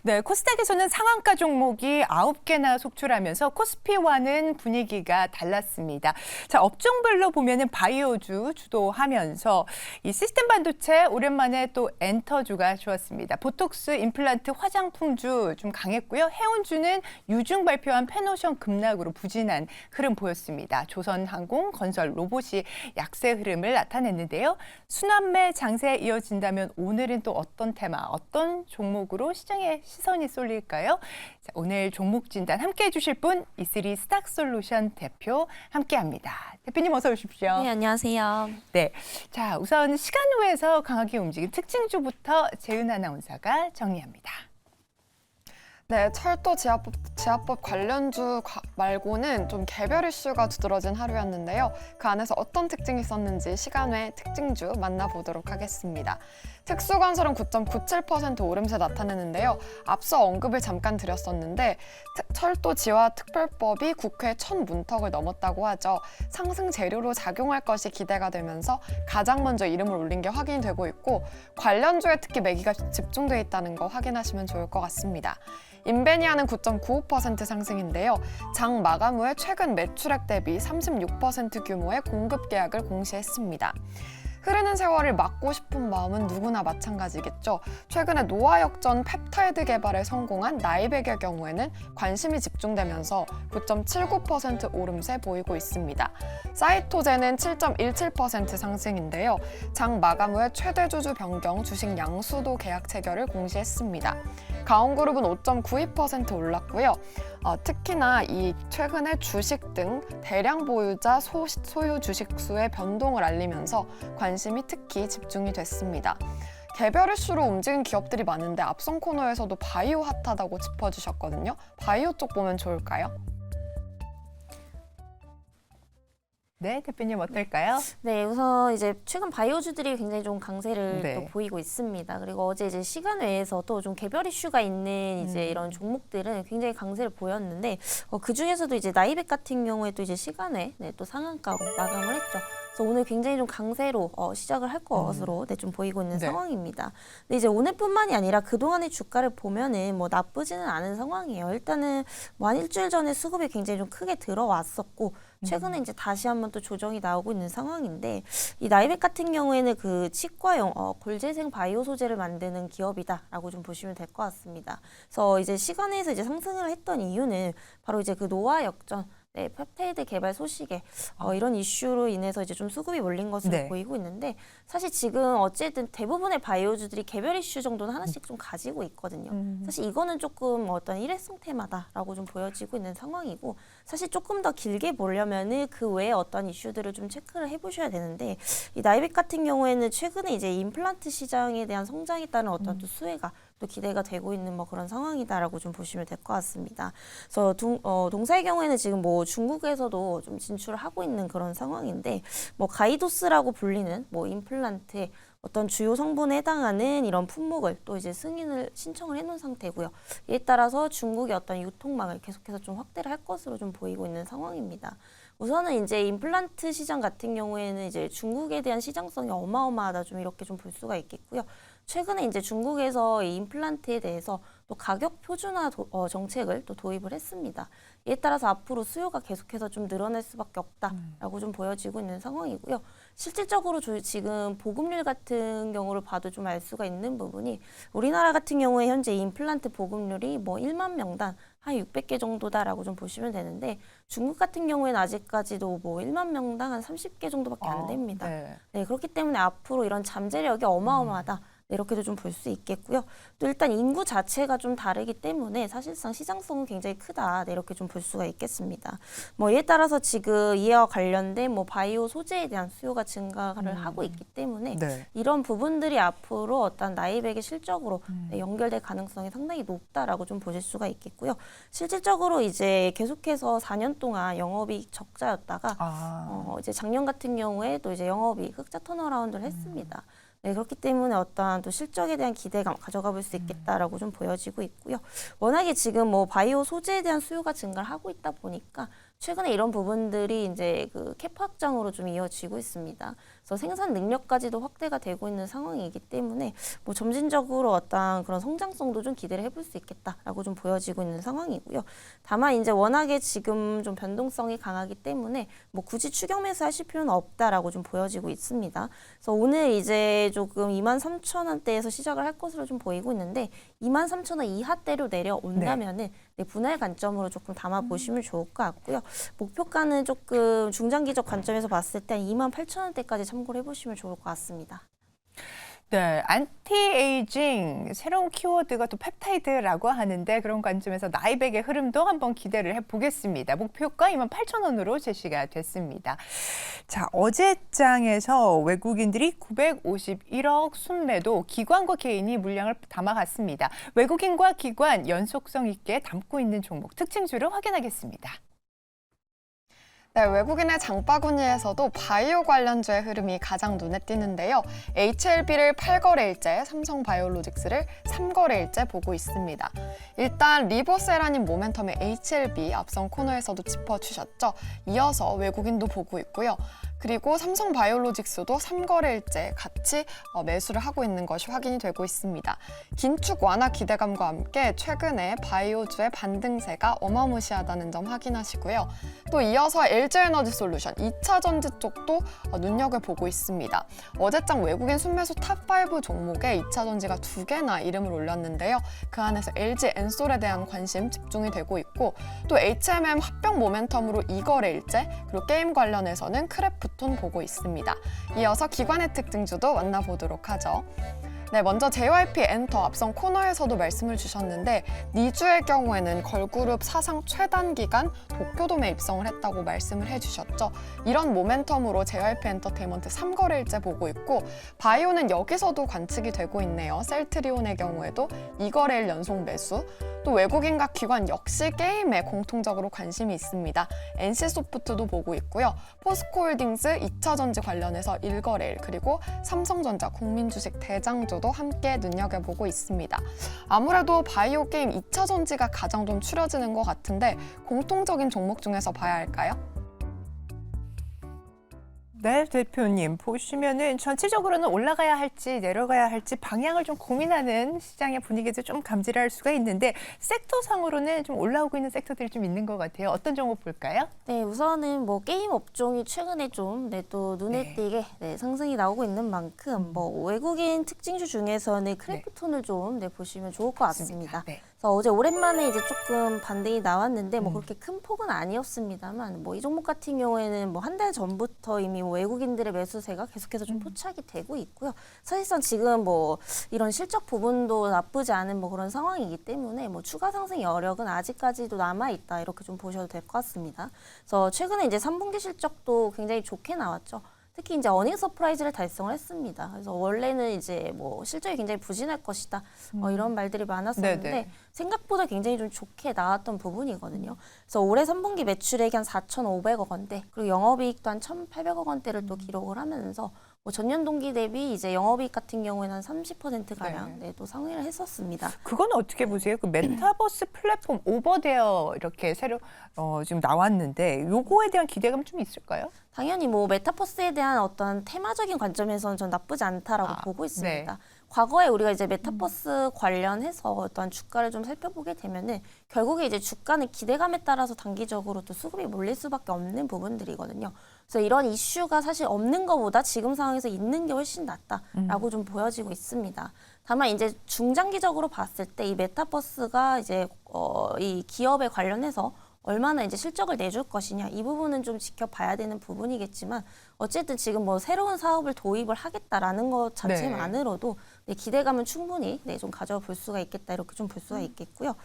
네, 코스닥에서는 상한가 종목이 9개나 속출하면서 코스피와는 분위기가 달랐습니다. 자, 업종별로 보면은 바이오주 주도하면서 이 시스템 반도체 오랜만에 또 엔터주가 좋았습니다. 보톡스, 임플란트, 화장품주 좀 강했고요. 해운주는 유중 발표한 페노션 급락으로 부진한 흐름 보였습니다. 조선항공, 건설, 로봇이 약세 흐름을 나타냈는데요. 순환매 장세 이어진다면 오늘은 또 어떤 테마, 어떤 종목으로 시장에 시선이 쏠릴까요? 자, 오늘 종목 진단 함께 해주실 분 이쓰리 스탁솔루션 대표 함께합니다. 대표님 어서 오십시오. 네, 안녕하세요. 네, 자 우선 시간후에서 강하게 움직인 특징주부터 재은 아나운서가 정리합니다. 네, 철도 지하법 관련주 말고는 좀 개별 이슈가 두드러진 하루였는데요. 그 안에서 어떤 특징이 있었는지 시간 외 특징주 만나보도록 하겠습니다. 특수건설은 9.97% 오름세 나타내는데요. 앞서 언급을 잠깐 드렸었는데 철도 지화 특별법이 국회 첫 문턱을 넘었다고 하죠. 상승 재료로 작용할 것이 기대가 되면서 가장 먼저 이름을 올린 게 확인이 되고 있고 관련주에 특히 매기가 집중돼 있다는 거 확인하시면 좋을 것 같습니다. 인베니아는 9.95% 상승인데요. 장 마감 후에 최근 매출액 대비 36% 규모의 공급 계약을 공시했습니다. 흐르는 세월을 막고 싶은 마음은 누구나 마찬가지겠죠. 최근에 노화역전 펩타이드 개발에 성공한 나이백의 경우에는 관심이 집중되면서 9.79% 오름세 보이고 있습니다. 사이토제는 7.17% 상승인데요. 장 마감 후에 최대 주주 변경 주식 양수도 계약 체결을 공시했습니다. 가온그룹은 5.92% 올랐고요. 특히나 이 최근에 주식 등 대량 보유자 소유 주식 수의 변동을 알리면서 관심이 특히 집중이 됐습니다. 개별 이슈로 움직인 기업들이 많은데 앞선 코너에서도 바이오 핫하다고 짚어주셨거든요. 바이오 쪽 보면 좋을까요? 네, 대표님 어떨까요? 네, 우선 이제 최근 바이오주들이 굉장히 좀 강세를 네. 또 보이고 있습니다. 그리고 어제 이제 시간 외에서도 좀 개별 이슈가 있는 이제 이런 종목들은 굉장히 강세를 보였는데 그 중에서도 이제 나이백 같은 경우에 또 이제 시간 외에 또 상한가로 마감을 했죠. 그래서 오늘 굉장히 좀 강세로 시작을 할 것으로 좀 보이고 있는 네. 상황입니다. 근데 이제 오늘뿐만이 아니라 그동안의 주가를 보면은 뭐 나쁘지는 않은 상황이에요. 일단은 뭐 한 일주일 전에 수급이 굉장히 좀 크게 들어왔었고 최근에 이제 다시 한번 또 조정이 나오고 있는 상황인데 이 나이백 같은 경우에는 그 치과용 골재생 바이오 소재를 만드는 기업이다라고 좀 보시면 될 것 같습니다. 그래서 이제 시간에서 이제 상승을 했던 이유는 바로 이제 그 노화 역전 펩타이드 개발 소식에 이런 이슈로 인해서 이제 좀 수급이 몰린 것으로 네. 보이고 있는데 사실 지금 어쨌든 대부분의 바이오주들이 개별 이슈 정도는 하나씩 좀 가지고 있거든요. 사실 이거는 조금 어떤 일회성 테마다라고 좀 보여지고 있는 상황이고 사실 조금 더 길게 보려면은 그 외에 어떤 이슈들을 좀 체크를 해보셔야 되는데 이 나이백 같은 경우에는 최근에 이제 임플란트 시장에 대한 성장에 따른 어떤 또 수혜가 또 기대가 되고 있는 뭐 그런 상황이다라고 좀 보시면 될 것 같습니다. 그래서 동사의 경우에는 지금 뭐 중국에서도 좀 진출을 하고 있는 그런 상황인데 뭐 가이도스라고 불리는 뭐 임플란트의 어떤 주요 성분에 해당하는 이런 품목을 또 이제 승인을 신청을 해놓은 상태고요. 이에 따라서 중국의 어떤 유통망을 계속해서 좀 확대를 할 것으로 좀 보이고 있는 상황입니다. 우선은 이제 임플란트 시장 같은 경우에는 이제 중국에 대한 시장성이 어마어마하다 좀 이렇게 좀 볼 수가 있겠고요. 최근에 이제 중국에서 이 임플란트에 대해서 또 가격 표준화 정책을 또 도입을 했습니다. 이에 따라서 앞으로 수요가 계속해서 좀 늘어날 수밖에 없다라고 좀 보여지고 있는 상황이고요. 실질적으로 지금 보급률 같은 경우를 봐도 좀 알 수가 있는 부분이 우리나라 같은 경우에 현재 임플란트 보급률이 뭐 1만 명당 한 600개 정도다라고 좀 보시면 되는데 중국 같은 경우에는 아직까지도 뭐 1만 명당 한 30개 정도밖에 안 됩니다. 네. 그렇기 때문에 앞으로 이런 잠재력이 어마어마하다. 이렇게도 좀 볼 수 있겠고요. 또 일단 인구 자체가 좀 다르기 때문에 사실상 시장성은 굉장히 크다. 이렇게 좀 볼 수가 있겠습니다. 뭐 이에 따라서 지금 이와 관련된 뭐 바이오 소재에 대한 수요가 증가를 하고 있기 때문에 네. 이런 부분들이 앞으로 어떤 나이백의 실적으로 연결될 가능성이 상당히 높다라고 좀 보실 수가 있겠고요. 실질적으로 이제 계속해서 4년 동안 영업이익 적자였다가 이제 작년 같은 경우에 또 이제 영업이익 흑자 턴어라운드를 했습니다. 네, 그렇기 때문에 어떠한 또 실적에 대한 기대감 가져가 볼 수 있겠다라고 좀 보여지고 있고요. 워낙에 지금 뭐 바이오 소재에 대한 수요가 증가를 하고 있다 보니까 최근에 이런 부분들이 이제 그 캐파 확장으로 좀 이어지고 있습니다. 그래서 생산 능력까지도 확대가 되고 있는 상황이기 때문에 뭐 점진적으로 어떤 그런 성장성도 좀 기대를 해볼 수 있겠다라고 좀 보여지고 있는 상황이고요. 다만 이제 워낙에 지금 좀 변동성이 강하기 때문에 뭐 굳이 추격 매수하실 필요는 없다라고 좀 보여지고 있습니다. 그래서 오늘 이제 조금 23,000원대에서 시작을 할 것으로 좀 보이고 있는데 23,000원 이하대로 내려온다면은 네, 분할 관점으로 조금 담아 보시면 좋을 것 같고요. 목표가는 조금 중장기적 관점에서 봤을 때 28,000원대까지 참고를 해보시면 좋을 것 같습니다. 네, 안티에이징 새로운 키워드가 또 펩타이드라고 하는데 그런 관점에서 나이백의 흐름도 한번 기대를 해보겠습니다. 목표가 28,000원으로 제시가 됐습니다. 자, 어제장에서 외국인들이 951억 순매도 기관과 개인이 물량을 담아갔습니다. 외국인과 기관 연속성 있게 담고 있는 종목 특징주를 확인하겠습니다. 네, 외국인의 장바구니에서도 바이오 관련주의 흐름이 가장 눈에 띄는데요. HLB를 8거래일째, 삼성바이오로직스를 3거래일째 보고 있습니다. 일단 리보세라닌 모멘텀의 HLB 앞선 코너에서도 짚어주셨죠. 이어서 외국인도 보고 있고요. 그리고 삼성바이오로직스도 3거래일째 같이 매수를 하고 있는 것이 확인이 되고 있습니다. 긴축 완화 기대감과 함께 최근에 바이오주의 반등세가 어마무시하다는 점 확인하시고요. 또 이어서 LG에너지솔루션 2차전지 쪽도 눈여겨보고 있습니다. 어제장 외국인 순매수 탑5 종목에 2차전지가 2개나 이름을 올렸는데요. 그 안에서 LG엔솔에 대한 관심 집중이 되고 있고 또 HMM 합병 모멘텀으로 2거래일째 그리고 게임 관련해서는 크래프톤 보고 있습니다. 이어서 기관의 특징주도 만나보도록 하죠. 네, 먼저 JYP 엔터 앞선 코너에서도 말씀을 주셨는데 니주의 경우에는 걸그룹 사상 최단 기간 도쿄돔에 입성을 했다고 말씀을 해주셨죠. 이런 모멘텀으로 JYP 엔터테인먼트 3거래일째 보고 있고 바이오는 여기서도 관측이 되고 있네요. 셀트리온의 경우에도 2거래일 연속 매수 또 외국인과 기관 역시 게임에 공통적으로 관심이 있습니다. NC소프트도 보고 있고요. 포스코홀딩스 2차전지 관련해서 1거래일 그리고 삼성전자 국민주식 대장주도 함께 눈여겨보고 있습니다. 아무래도 바이오 게임 2차전지가 가장 좀 추려지는 것 같은데 공통적인 종목 중에서 봐야 할까요? 네, 대표님 보시면은 전체적으로는 올라가야 할지 내려가야 할지 방향을 좀 고민하는 시장의 분위기도 좀 감지할 수가 있는데 섹터상으로는 좀 올라오고 있는 섹터들이 좀 있는 것 같아요. 어떤 종목 볼까요? 네, 우선은 뭐 게임 업종이 최근에 좀 또 눈에 네. 띄게 상승이 나오고 있는 만큼 뭐 외국인 특징주 중에서는 크래프톤을 좀 보시면 좋을 것 같습니다. 네. 그래서 어제 오랜만에 이제 조금 반등이 나왔는데 뭐 그렇게 큰 폭은 아니었습니다만 뭐 이 종목 같은 경우에는 뭐 한 달 전부터 이미 뭐 외국인들의 매수세가 계속해서 좀 포착이 되고 있고요. 사실상 지금 뭐 이런 실적 부분도 나쁘지 않은 뭐 그런 상황이기 때문에 뭐 추가 상승 여력은 아직까지도 남아 있다 이렇게 좀 보셔도 될 것 같습니다. 그래서 최근에 이제 3분기 실적도 굉장히 좋게 나왔죠. 특히 이제 어닝 서프라이즈를 달성을 했습니다. 그래서 원래는 이제 뭐 실적이 굉장히 부진할 것이다 이런 말들이 많았었는데 네네. 생각보다 굉장히 좀 좋게 나왔던 부분이거든요. 그래서 올해 3분기 매출액이 한 4,500억 원대 그리고 영업이익도 한 1,800억 원대를 또 기록을 하면서 뭐 전년 동기 대비 이제 영업이익 같은 경우에는 한 30% 가량 또 상회를 했었습니다. 그건 어떻게 보세요? 그 메타버스 플랫폼 오버데어 이렇게 새로 지금 나왔는데 요거에 대한 기대감 좀 있을까요? 당연히 뭐 메타버스에 대한 어떤 테마적인 관점에서는 전 나쁘지 않다라고 보고 있습니다. 네. 과거에 우리가 이제 메타버스 관련해서 어떤 주가를 좀 살펴보게 되면은 결국에 이제 주가는 기대감에 따라서 단기적으로 또 수급이 몰릴 수밖에 없는 부분들이거든요. 그래서 이런 이슈가 사실 없는 것보다 지금 상황에서 있는 게 훨씬 낫다라고 좀 보여지고 있습니다. 다만 이제 중장기적으로 봤을 때 이 메타버스가 이제 이 기업에 관련해서 얼마나 이제 실적을 내줄 것이냐 이 부분은 좀 지켜봐야 되는 부분이겠지만 어쨌든 지금 뭐 새로운 사업을 도입을 하겠다라는 것 자체만으로도 기대감은 충분히 좀 가져볼 수가 있겠다 이렇게 좀 볼 수가 있겠고요.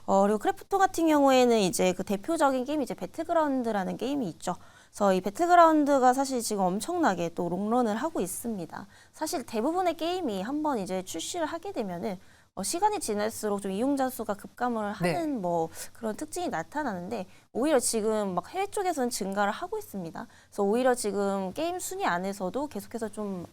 그리고 크래프톤 같은 경우에는 이제 그 대표적인 게임이 이제 배틀그라운드라는 게임이 있죠. 그래서 이 배틀그라운드가 사실 지금 엄청나게 또 롱런을 하고 있습니다. 사실 대부분의 게임이 한번 이제 출시를 하게 되면은 시간이 지날수록 좀 이용자 수가 급감을 하는 뭐 그런 특징이 나타나는데 오히려 지금 막 해외 쪽에서는 증가를 하고 있습니다. 그래서 오히려 지금 게임 순위 안에서도 계속해서 좀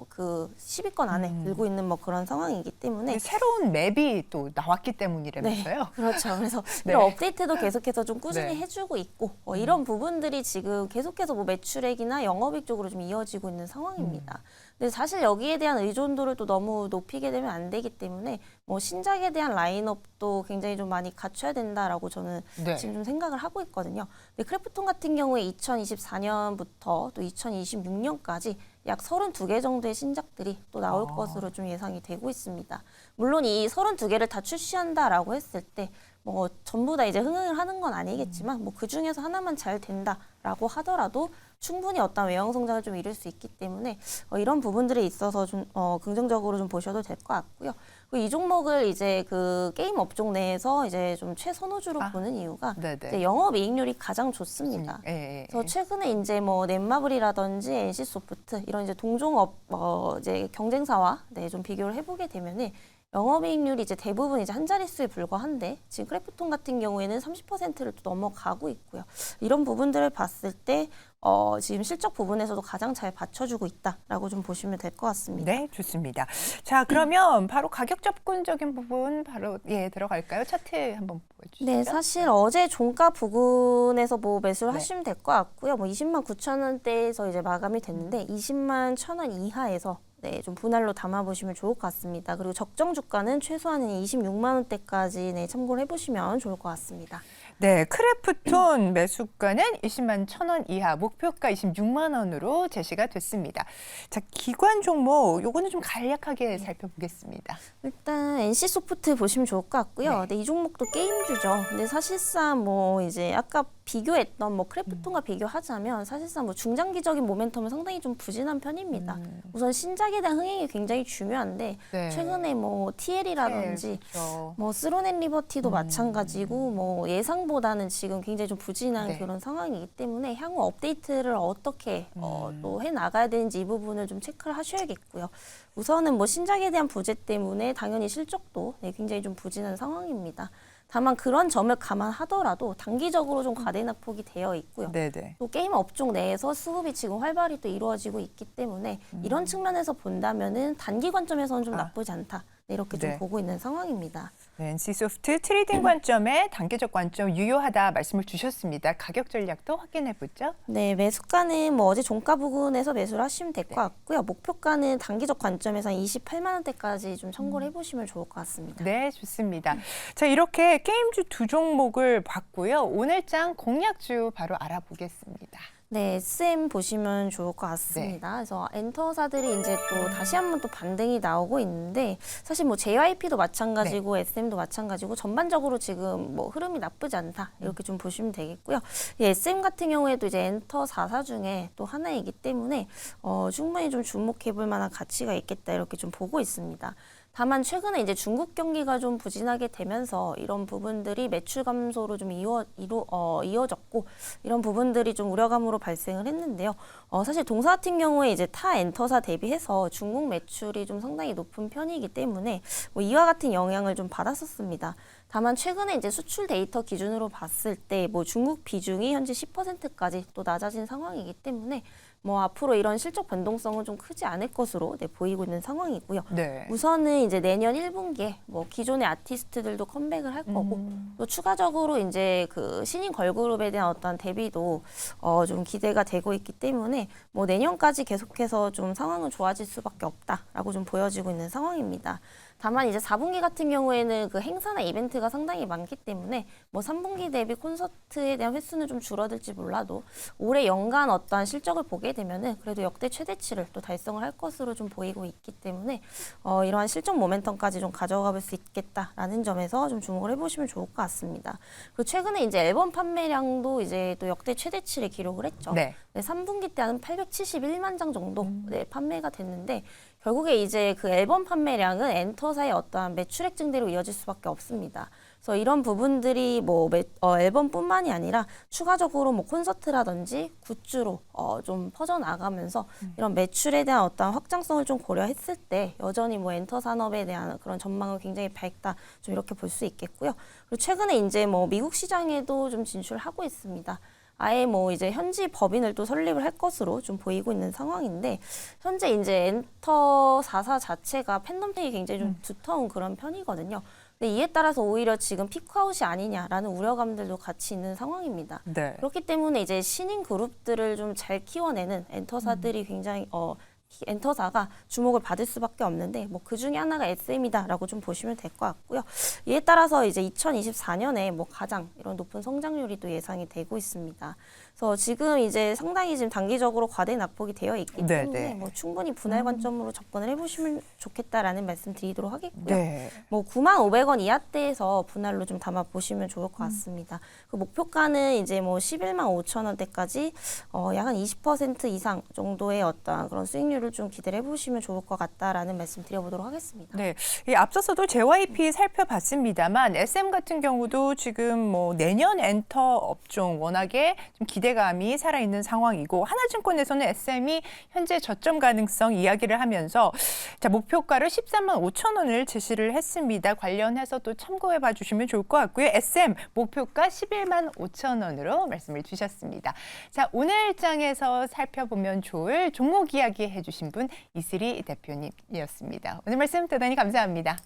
그 10위권 안에 들고 있는 뭐 그런 상황이기 때문에 새로운 맵이 또 나왔기 때문이라면서요. 네, 그렇죠. 그래서 네. 이런 업데이트도 계속해서 좀 꾸준히 네. 해주고 있고 이런 부분들이 지금 계속해서 뭐 매출액이나 영업이익 쪽으로 좀 이어지고 있는 상황입니다. 근데 사실 여기에 대한 의존도를 또 너무 높이게 되면 안 되기 때문에 뭐 신작에 대한 라인업도 굉장히 좀 많이 갖춰야 된다라고 저는 네. 지금 좀 생각을 하고 있거든요. 근데 크래프톤 같은 경우에 2024년부터 또 2026년까지 약 32개 정도의 신작들이 또 나올 것으로 좀 예상이 되고 있습니다. 물론 이 32개를 다 출시한다라고 했을 때 뭐 전부 다 이제 흥행을 하는 건 아니겠지만 뭐 그 중에서 하나만 잘 된다라고 하더라도 충분히 어떤 외형 성장을 좀 이룰 수 있기 때문에 이런 부분들에 있어서 좀 긍정적으로 좀 보셔도 될 것 같고요. 그리고 이 종목을 이제 그 게임 업종 내에서 이제 좀 최선호주로 보는 이유가 네네. 이제 영업이익률이 가장 좋습니다. 예, 예. 그래서 최근에 이제 뭐 넷마블이라든지 NC소프트 이런 이제 동종업 이제 경쟁사와 좀 비교를 해보게 되면은 영업이익률이 이제 대부분 이제 한 자릿수에 불과한데 지금 크래프톤 같은 경우에는 30%를 또 넘어가고 있고요. 이런 부분들을 봤을 때 지금 실적 부분에서도 가장 잘 받쳐주고 있다라고 좀 보시면 될 것 같습니다. 네, 좋습니다. 자, 그러면 바로 가격 접근적인 부분 바로 들어갈까요? 차트 한번 보여주시죠. 네, 사실 어제 종가 부근에서 뭐 매수를 네. 하시면 될 것 같고요. 뭐 20만 9천 원대에서 이제 마감이 됐는데 20만 1천 원 이하에서 좀 분할로 담아보시면 좋을 것 같습니다. 그리고 적정 주가는 최소한 26만 원대까지 참고를 해보시면 좋을 것 같습니다. 네, 크래프톤 매수가는 20만 1,000원 이하, 목표가 26만 원으로 제시가 됐습니다. 자, 기관 종목 요거는 좀 간략하게 살펴보겠습니다. 일단 NC소프트 보시면 좋을 것 같고요. 네. 근데 이 종목도 게임주죠. 근데 사실상 뭐 이제 아까 비교했던 뭐 크래프톤과 비교하자면 사실상 뭐 중장기적인 모멘텀은 상당히 좀 부진한 편입니다. 우선 신작에 대한 흥행이 굉장히 중요한데 네. 최근에 뭐 TL이라든지 그렇죠. 뭐 스론앤 리버티도 마찬가지고 뭐 예상보다는 지금 굉장히 좀 부진한 네. 그런 상황이기 때문에 향후 업데이트를 어떻게 또 해 나가야 되는지 이 부분을 좀 체크를 하셔야겠고요. 우선은 뭐 신작에 대한 부재 때문에 당연히 실적도 굉장히 좀 부진한 상황입니다. 다만 그런 점을 감안하더라도 단기적으로 좀 과대 낙폭이 되어 있고요. 네네. 또 게임 업종 내에서 수급이 지금 활발히 또 이루어지고 있기 때문에 이런 측면에서 본다면은 단기 관점에서는 좀 나쁘지 않다. 이렇게 좀 네. 보고 있는 상황입니다. 네, NC소프트 트레이딩 관점에 단계적 관점 유효하다 말씀을 주셨습니다. 가격 전략도 확인해 보죠. 네, 매수가는 뭐 어제 종가 부근에서 매수를 하시면 될 것 같고요. 목표가는 단기적 관점에서 한 28만 원대까지 좀 참고를 해보시면 좋을 것 같습니다. 네, 좋습니다. 자, 이렇게 게임주 두 종목을 봤고요. 오늘장 공략주 바로 알아보겠습니다. 네, SM 보시면 좋을 것 같습니다. 그래서 엔터사들이 이제 또 다시 한번 또 반등이 나오고 있는데 사실 뭐 JYP도 마찬가지고 SM도 마찬가지고 전반적으로 지금 뭐 흐름이 나쁘지 않다 이렇게 좀 보시면 되겠고요. 이 SM 같은 경우에도 이제 엔터 4사 중에 또 하나이기 때문에 충분히 좀 주목해볼 만한 가치가 있겠다 이렇게 좀 보고 있습니다. 다만 최근에 이제 중국 경기가 좀 부진하게 되면서 이런 부분들이 매출 감소로 좀 이어졌고 이런 부분들이 좀 우려감으로 발생을 했는데요. 사실 동사 같은 경우에 이제 타 엔터사 대비해서 중국 매출이 좀 상당히 높은 편이기 때문에 뭐 이와 같은 영향을 좀 받았었습니다. 다만 최근에 이제 수출 데이터 기준으로 봤을 때 뭐 중국 비중이 현재 10%까지 또 낮아진 상황이기 때문에 뭐 앞으로 이런 실적 변동성은 좀 크지 않을 것으로 보이고 있는 상황이고요. 네. 우선은 이제 내년 1분기에 뭐 기존의 아티스트들도 컴백을 할 거고 또 추가적으로 이제 그 신인 걸그룹에 대한 어떤 대비도 좀 기대가 되고 있기 때문에 뭐 내년까지 계속해서 좀 상황은 좋아질 수밖에 없다라고 좀 보여지고 있는 상황입니다. 다만 이제 4분기 같은 경우에는 그 행사나 이벤트가 상당히 많기 때문에 뭐 3분기 대비 콘서트에 대한 횟수는 좀 줄어들지 몰라도 올해 연간 어떠한 실적을 보게 되면은 그래도 역대 최대치를 또 달성을 할 것으로 좀 보이고 있기 때문에 이러한 실적 모멘텀까지 좀 가져가 볼 수 있겠다라는 점에서 좀 주목을 해보시면 좋을 것 같습니다. 그리고 최근에 이제 앨범 판매량도 이제 또 역대 최대치를 기록을 했죠. 네. 네, 3분기 때 한 871만 장 정도 판매가 됐는데 결국에 이제 그 앨범 판매량은 엔터사의 어떠한 매출액 증대로 이어질 수밖에 없습니다. 그래서 이런 부분들이 앨범뿐만이 아니라 추가적으로 콘서트라든지 굿즈로 좀 퍼져나가면서 이런 매출에 대한 어떤 확장성을 좀 고려했을 때 여전히 엔터 산업에 대한 그런 전망은 굉장히 밝다. 좀 이렇게 볼 수 있겠고요. 그리고 최근에 이제 미국 시장에도 좀 진출하고 있습니다. 아예 이제 현지 법인을 또 설립을 할 것으로 좀 보이고 있는 상황인데 현재 이제 엔터 4사 자체가 팬덤층이 굉장히 좀 두터운 그런 편이거든요. 근데 이에 따라서 오히려 지금 피크아웃이 아니냐라는 우려감들도 같이 있는 상황입니다. 네. 그렇기 때문에 이제 신인 그룹들을 좀 잘 키워내는 엔터사들이 굉장히 엔터사가 주목을 받을 수밖에 없는데 그 중에 하나가 SM이다라고 좀 보시면 될 것 같고요. 이에 따라서 이제 2024년에 가장 이런 높은 성장률이 또 예상이 되고 있습니다. 그래서 지금 이제 상당히 지금 단기적으로 과대 낙폭이 되어 있기 때문에 충분히 분할 관점으로 접근을 해보시면 좋겠다라는 말씀 드리도록 하겠고요. 네. 95,000원 이하대에서 분할로 좀 담아 보시면 좋을 것 같습니다. 그 목표가는 이제 115,000원대까지 약 한 20% 이상 정도의 어떤 그런 수익률을 좀 기대를 해보시면 좋을 것 같다라는 말씀 드려보도록 하겠습니다. 네, 앞서서도 JYP 살펴봤습니다만 SM 같은 경우도 지금 내년 엔터 업종 워낙에 좀 기대감이 살아있는 상황이고 하나증권에서는 SM이 현재 저점 가능성 이야기를 하면서 목표가를 135,000원을 제시를 했습니다. 관련해서 또 참고해 봐주시면 좋을 것 같고요. SM 목표가 115,000원으로 말씀을 주셨습니다. 자, 오늘 장에서 살펴보면 좋을 종목 이야기 해주신 분 이슬이 대표님이었습니다. 오늘 말씀 대단히 감사합니다.